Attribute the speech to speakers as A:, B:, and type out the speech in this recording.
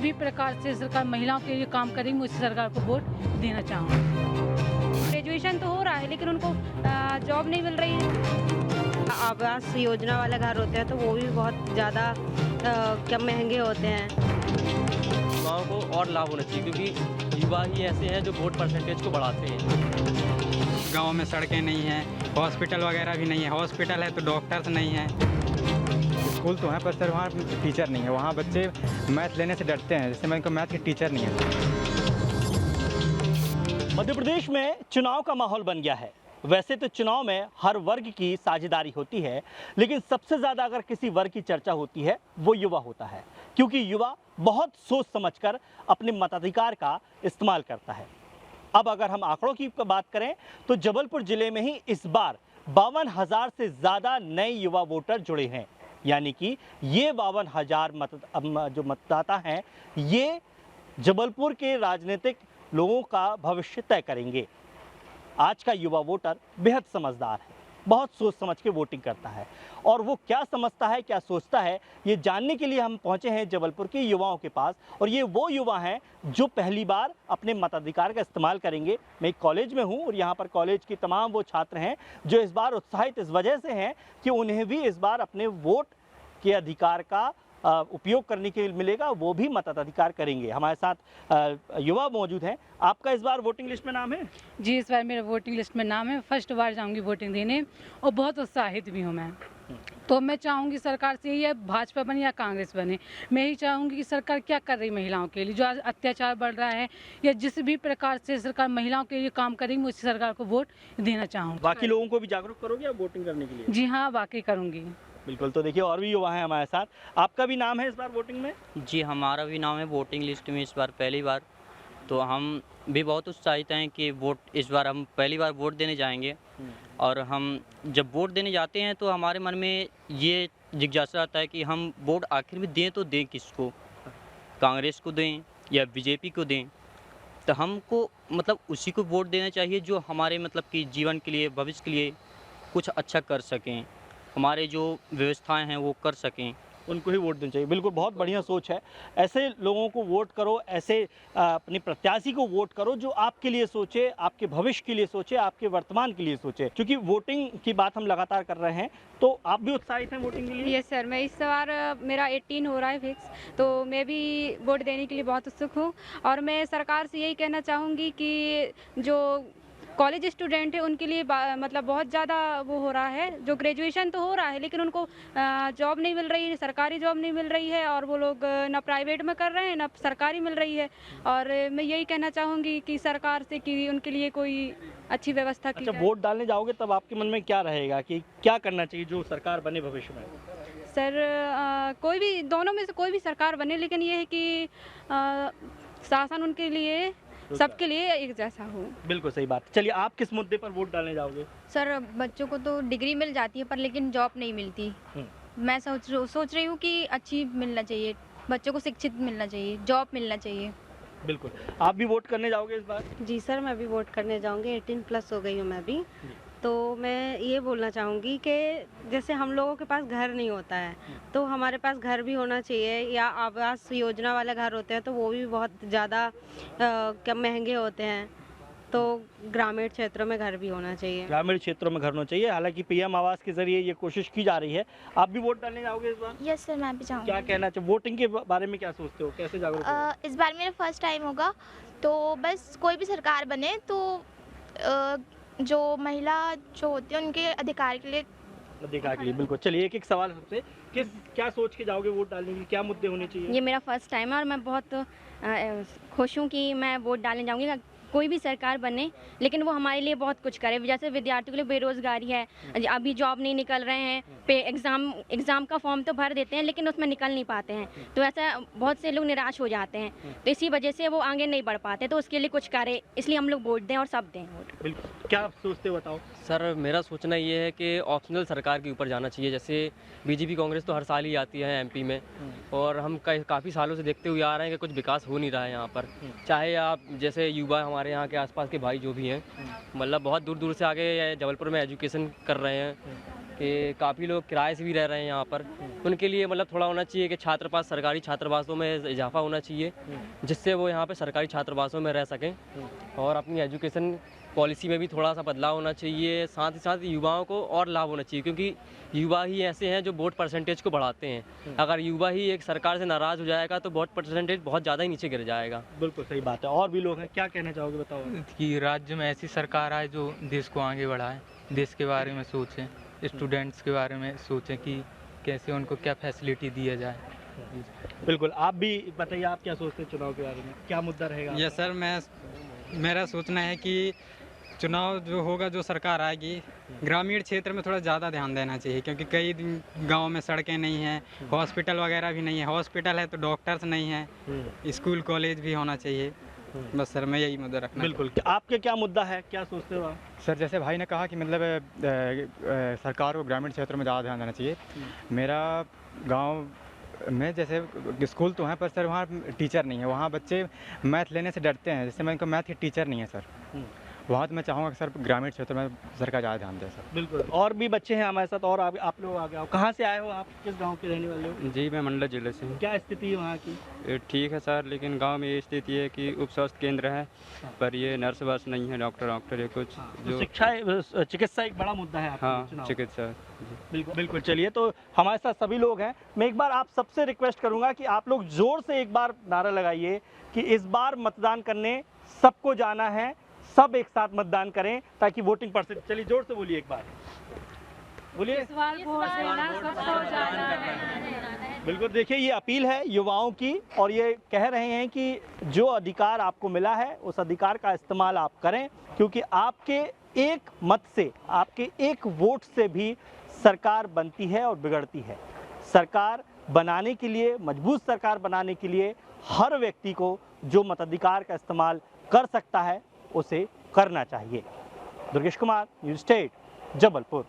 A: भी प्रकार से सरकार महिलाओं के लिए काम करेंगी, उस सरकार को वोट देना चाहूँगी।
B: ग्रेजुएशन तो हो रहा है लेकिन उनको जॉब नहीं मिल रही है। आवास योजना वाले घर होते हैं तो वो भी बहुत ज़्यादा क्या महंगे होते हैं।
C: युवाओं को और लाभ होना चाहिए क्योंकि युवा ही ऐसे हैं जो वोट परसेंटेज को बढ़ाते हैं।
D: गांव में सड़कें नहीं हैं, हॉस्पिटल वगैरह भी नहीं है। हॉस्पिटल है तो डॉक्टर्स नहीं हैं। स्कूल तो हैं पर सर वहाँ टीचर नहीं है। वहाँ बच्चे मैथ लेने से डरते हैं, जैसे मैं इनको मैथ के टीचर नहीं है।
E: मध्य प्रदेश में चुनाव का माहौल बन गया है। वैसे तो चुनाव में हर वर्ग की साझेदारी होती है, लेकिन सबसे ज़्यादा अगर किसी वर्ग की चर्चा होती है वो युवा होता है, क्योंकि युवा बहुत सोच समझकर अपने मताधिकार का इस्तेमाल करता है। अब अगर हम आंकड़ों की बात करें तो जबलपुर जिले में ही इस बार 52,000 से ज़्यादा नए युवा वोटर जुड़े हैं, यानी कि ये 52,000 जो मतदाता हैं ये जबलपुर के राजनीतिक लोगों का भविष्य तय करेंगे। आज का युवा वोटर बेहद समझदार है, बहुत सोच समझ के वोटिंग करता है और वो क्या समझता है, क्या सोचता है, ये जानने के लिए हम पहुंचे हैं जबलपुर के युवाओं के पास। और ये वो युवा हैं जो पहली बार अपने मताधिकार का इस्तेमाल करेंगे। मैं एक कॉलेज में हूं और यहाँ पर कॉलेज के तमाम वो छात्र हैं जो इस बार उत्साहित इस वजह से हैं कि उन्हें भी इस बार अपने वोट के अधिकार का उपयोग करने के लिए मिलेगा, वो भी मताधिकार करेंगे। हमारे साथ युवा मौजूद हैं। आपका इस बार वोटिंग लिस्ट में नाम है?
A: जी, इस बार मेरा वोटिंग लिस्ट में नाम है। फर्स्ट बार जाऊंगी वोटिंग देने और बहुत उत्साहित भी हूँ मैं। तो मैं चाहूँगी सरकार से ये भाजपा बने या कांग्रेस बने, मैं ही चाहूँगी कि सरकार क्या कर रही महिलाओं के लिए, जो आज अत्याचार बढ़ रहा है या जिस भी प्रकार से सरकार महिलाओं के लिए काम करेंगी, उस सरकार को वोट देना चाहूँगी।
E: बाकी लोगों को भी जागरूक करोगे आप वोटिंग करने के लिए?
A: जी हाँ, वाकई करूँगी।
E: बिल्कुल। तो देखिए और भी युवा हैं हमारे साथ। आपका भी नाम है इस बार वोटिंग में?
C: जी, हमारा भी नाम है वोटिंग लिस्ट में इस बार पहली बार। तो हम भी बहुत उत्साहित हैं कि वोट इस बार हम पहली बार वोट देने जाएंगे। और हम जब वोट देने जाते हैं तो हमारे मन में ये जिज्ञासा आता है कि हम वोट आखिर में दें तो दें किसको, कांग्रेस को दें या बीजेपी को दें। तो हमको मतलब उसी को वोट देना चाहिए जो हमारे मतलब कि जीवन के लिए, भविष्य के लिए कुछ अच्छा कर सकें, हमारे जो व्यवस्थाएं हैं वो कर सकें,
E: उनको ही वोट देना चाहिए। बिल्कुल, बहुत बढ़िया सोच है। ऐसे लोगों को वोट करो, ऐसे अपने प्रत्याशी को वोट करो जो आपके लिए सोचे, आपके भविष्य के लिए सोचे, आपके वर्तमान के लिए सोचे। क्योंकि वोटिंग की बात हम लगातार कर रहे हैं, तो आप भी उत्साहित हैं वोटिंग के लिए?
B: यस सर, मैं इस बार मेरा 18 हो रहा है फिक्स, तो मैं भी वोट देने के लिए बहुत उत्सुक हूँ। और मैं सरकार से यही कहना चाहूँगी कि जो कॉलेज स्टूडेंट है उनके लिए मतलब बहुत ज़्यादा वो हो रहा है। जो ग्रेजुएशन तो हो रहा है लेकिन उनको जॉब नहीं मिल रही है, सरकारी जॉब नहीं मिल रही है और वो लोग ना प्राइवेट में कर रहे हैं ना सरकारी मिल रही है। और मैं यही कहना चाहूँगी कि सरकार से कि उनके लिए कोई अच्छी व्यवस्था की
E: अच्छा,
B: जाए।
E: वोट डालने जाओगे तब आपके मन में क्या रहेगा कि क्या करना चाहिए जो सरकार बने भविष्य में?
B: सर कोई भी, दोनों में से कोई भी सरकार बने, लेकिन ये है कि शासन उनके लिए सबके लिए एक जैसा हो।
E: बिल्कुल सही बात। चलिए, आप किस मुद्दे पर वोट डालने जाओगे?
F: सर, बच्चों को तो डिग्री मिल जाती है पर लेकिन जॉब नहीं मिलती। मैं सोच रही हूँ कि अच्छी मिलना चाहिए, बच्चों को शिक्षित मिलना चाहिए, जॉब मिलना चाहिए।
E: बिल्कुल। आप भी वोट करने जाओगे इस बार?
B: जी सर, मैं भी वोट करने जाऊंगी। 18+ हो गई हूँ मैं भी। तो मैं ये बोलना चाहूँगी कि जैसे हम लोगों के पास घर नहीं होता है तो हमारे पास घर भी होना चाहिए, या आवास योजना वाले घर होते हैं तो वो भी बहुत ज़्यादा क्या महंगे होते हैं, तो ग्रामीण क्षेत्रों में घर भी होना चाहिए।
E: ग्रामीण क्षेत्रों में घर होना चाहिए। हालांकि पीएम आवास के जरिए ये कोशिश की जा रही है। आप भी वोट डालने जाओगे इस बार?
F: यस सर, मैं भी चाहूँगी।
E: क्या कहना चाहिए वोटिंग के बारे में, क्या सोचते हो, कैसे जागरूक हो?
F: इस बार मेरा फर्स्ट टाइम होगा, तो बस कोई भी सरकार बने तो जो महिला जो होती है उनके अधिकार के लिए।
E: बिल्कुल। चलिए, एक एक सवाल सबसे, क्या सोच के जाओगे वोट डालने के लिए, क्या मुद्दे होने चाहिए?
F: ये मेरा फर्स्ट टाइम है और मैं बहुत खुश हूँ कि मैं वोट डालने जाऊँगी। कोई भी सरकार बने लेकिन वो हमारे लिए बहुत कुछ करे। जैसे विद्यार्थियों के लिए बेरोजगारी है, अभी जॉब नहीं निकल रहे हैं, पे एग्ज़ाम का फॉर्म तो भर देते हैं लेकिन उसमें निकल नहीं पाते हैं, तो ऐसा बहुत से लोग निराश हो जाते हैं, तो इसी वजह से वो आगे नहीं बढ़ पाते। तो उसके लिए कुछ करे, इसलिए हम लोग वोट दें और सब दें वोट।
E: बिल्कुल। क्या सोचते हो, बताओ?
C: सर, मेरा सोचना ये है कि ऑप्शनल सरकार के ऊपर जाना चाहिए। जैसे बीजेपी कांग्रेस तो हर साल ही आती है एमपी में, और हम काफ़ी सालों से देखते हुए आ रहे हैं कि कुछ विकास हो नहीं रहा है यहाँ पर। चाहे आप जैसे युवा हमारे यहाँ के आसपास के भाई जो भी हैं, मतलब बहुत दूर दूर से आके जबलपुर में एजुकेशन कर रहे हैं,
G: कि काफ़ी लोग किराए से भी रह रहे हैं यहाँ पर। उनके लिए मतलब थोड़ा होना चाहिए कि छात्रावास, सरकारी छात्रावासों में इजाफा होना चाहिए, जिससे वो यहाँ पे सरकारी छात्रावासों में रह सकें। और अपनी एजुकेशन पॉलिसी में भी थोड़ा सा बदलाव होना चाहिए। साथ ही साथ युवाओं को और लाभ होना चाहिए, क्योंकि युवा ही ऐसे हैं जो वोट परसेंटेज को बढ़ाते हैं। अगर युवा ही एक सरकार से नाराज़ हो जाएगा तो वोट परसेंटेज बहुत ज़्यादा ही नीचे गिर जाएगा।
E: बिल्कुल सही बात है। और भी लोग हैं, क्या कहना चाहोगे, बताओ।
D: कि राज्य में ऐसी सरकार आए जो देश को आगे बढ़ाए, देश के बारे में सोचें, स्टूडेंट्स के बारे में सोचें कि कैसे उनको क्या फैसिलिटी दिया जाए।
E: बिल्कुल, आप भी बताइए, आप क्या सोचते हैं चुनाव के बारे में, क्या मुद्दा रहेगा?
D: यस सर, मेरा सोचना है कि चुनाव जो होगा, जो सरकार आएगी, ग्रामीण क्षेत्र में थोड़ा ज़्यादा ध्यान देना चाहिए, क्योंकि कई गांव में सड़कें नहीं हैं, हॉस्पिटल वगैरह भी नहीं है। हॉस्पिटल है तो डॉक्टर्स नहीं हैं, स्कूल कॉलेज भी होना चाहिए। बस सर, मैं यही मुद्दा रखना।
E: बिल्कुल, आपके क्या मुद्दा है, क्या सोचते हो आप?
D: सर, जैसे भाई ने कहा कि मतलब सरकार को ग्रामीण क्षेत्रों में ज़्यादा ध्यान देना चाहिए। मेरा गांव में जैसे स्कूल तो हैं, पर सर वहाँ टीचर नहीं है। वहाँ बच्चे मैथ लेने से डरते हैं, जैसे मैं उनको मैथ के टीचर नहीं है सर। वहाँ तो मैं चाहूँगा कि सर ग्रामीण क्षेत्र में सरकार ज़्यादा ध्यान दे सर।
E: बिल्कुल, और भी बच्चे हैं हमारे साथ, और आप लोग आगे आओ। कहाँ से आए हो आप, किस गांव के रहने वाले हो?
H: जी, मैं मंडला जिले से हूँ।
E: क्या स्थिति है वहाँ की?
H: ठीक है सर, लेकिन गांव में ये स्थिति है कि उप स्वास्थ्य केंद्र है, पर ये नर्स वर्स नहीं है, डॉक्टर ये कुछ
E: तो शिक्षा, चिकित्सा एक बड़ा मुद्दा है आपके
H: हाँ,
E: चुनाव।
H: चिकित्सा।
E: बिल्कुल बिल्कुल। चलिए, तो हमारे साथ सभी लोग हैं। मैं एक बार आप सबसे रिक्वेस्ट करूंगा कि आप लोग जोर से एक बार नारा लगाइए कि इस बार मतदान करने सबको जाना है, सब एक साथ मतदान करें ताकि वोटिंग परसेंट। चलिए, जोर से बोलिए, एक बार बोलिए।
A: इस बार वोट देना सबको जाना है।
E: बिल्कुल, देखिए, ये अपील है युवाओं की, और ये कह रहे हैं कि जो अधिकार आपको मिला है उस अधिकार का इस्तेमाल आप करें, क्योंकि आपके एक मत से, आपके एक वोट से भी सरकार बनती है और बिगड़ती है। सरकार बनाने के लिए, मजबूत सरकार बनाने के लिए हर व्यक्ति को जो मताधिकार का इस्तेमाल कर सकता है उसे करना चाहिए। Durgesh Kumar, news state, Jabalpur.